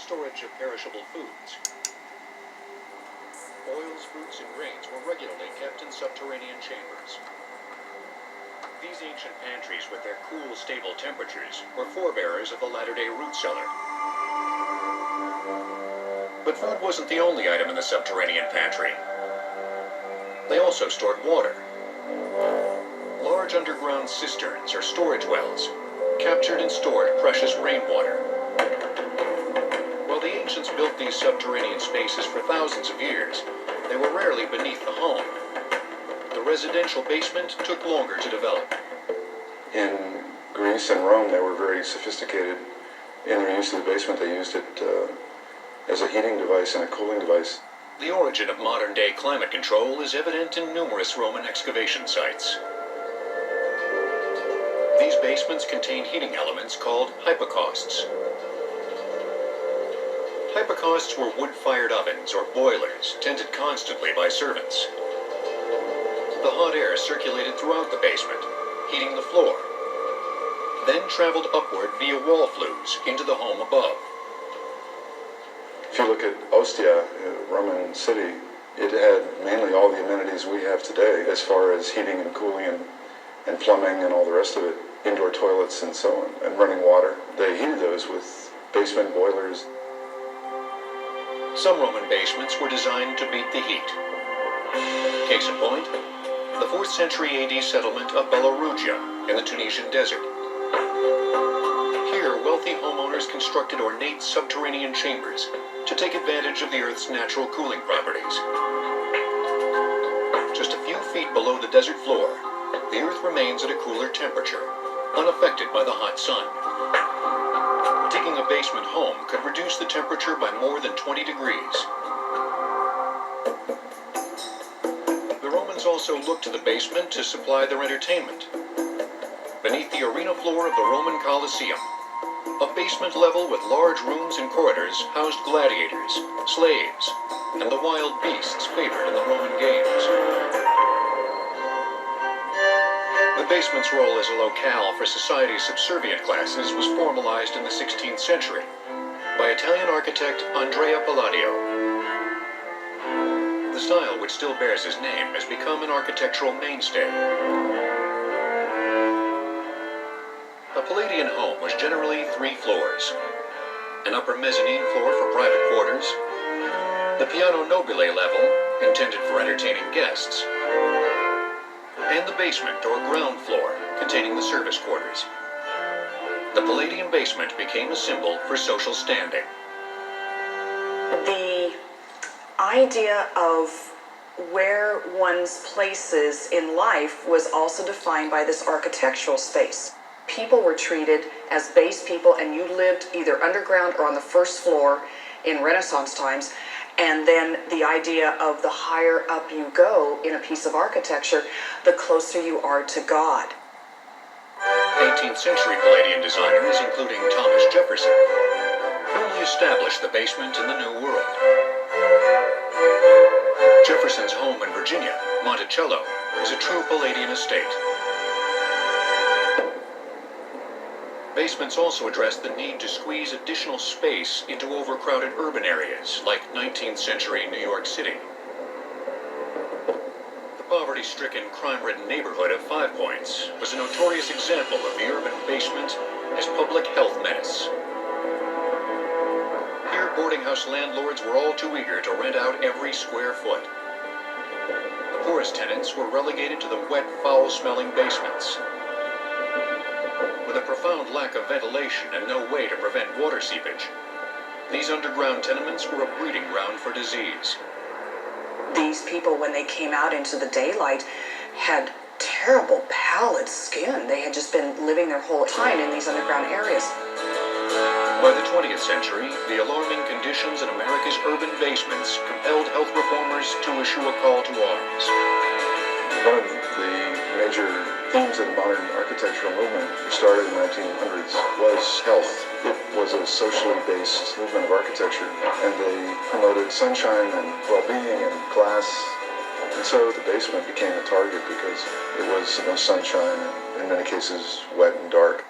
storage of perishable foods. Oils, fruits, and grains were regularly kept in subterranean chambers. These ancient pantries, with their cool, stable temperatures, were forebearers of the latter-day root cellar. But food wasn't the only item in the subterranean pantry. They also stored water. Large underground cisterns, or storage wells, captured and stored precious rainwater. While the ancients built these subterranean spaces for thousands of years, they were rarely beneath the home. The residential basement took longer to develop. In Greece and Rome, they were very sophisticated in their use of the basement. They used it as a heating device and a cooling device. The origin of modern-day climate control is evident in numerous Roman excavation sites. These basements contain heating elements called hypocausts. Hypocausts were wood-fired ovens or boilers, tended constantly by servants. The hot air circulated throughout the basement, heating the floor, then traveled upward via wall flues into the home above. If you look at Ostia, a Roman city, it had mainly all the amenities we have today as far as heating and cooling and plumbing and all the rest of it, indoor toilets and so on, and running water. They heated those with basement boilers. Some Roman basements were designed to beat the heat. Case in point, the 4th century AD settlement of Beloruggia in the Tunisian desert. Here, wealthy homeowners constructed ornate subterranean chambers to take advantage of the Earth's natural cooling properties. Just a few feet below the desert floor, the Earth remains at a cooler temperature, unaffected by the hot sun. Digging a basement home could reduce the temperature by more than 20 degrees. The Romans also looked to the basement to supply their entertainment. Beneath the arena floor of the Roman Colosseum, a basement level with large rooms and corridors housed gladiators, slaves, and the wild beasts favored in the Roman games. The basement's role as a locale for society's subservient classes was formalized in the 16th century by Italian architect Andrea Palladio. The style, which still bears his name, has become an architectural mainstay. A Palladian home was generally 3 floors: an upper mezzanine floor for private quarters, the piano nobile level, intended for entertaining guests, and the basement or ground floor, containing the service quarters. The Palladian basement became a symbol for social standing. The idea of where one's place is in life was also defined by this architectural space. People were treated as base people, and you lived either underground or on the first floor in Renaissance times. And then the idea of the higher up you go in a piece of architecture, the closer you are to God. 18th century Palladian designers, including Thomas Jefferson, firmly established the basement in the New World. Jefferson's home in Virginia, Monticello, is a true Palladian estate. Basements also addressed the need to squeeze additional space into overcrowded urban areas, like 19th century New York City. The poverty-stricken, crime-ridden neighborhood of Five Points was a notorious example of the urban basement as public health menace. Here, boarding house landlords were all too eager to rent out every square foot. The poorest tenants were relegated to the wet, foul-smelling basements. With a profound lack of ventilation and no way to prevent water seepage, these underground tenements were a breeding ground for disease. These people, when they came out into the daylight, had terrible, pallid skin. They had just been living their whole time in these underground areas. By the 20th century, the alarming conditions in America's urban basements compelled health reformers to issue a call to arms. One of the major themes of the modern architectural movement started in the 1900s was health. It was a socially based movement of architecture, and they promoted sunshine and well-being and class. And so the basement became a target because it was no sunshine and in many cases wet and dark.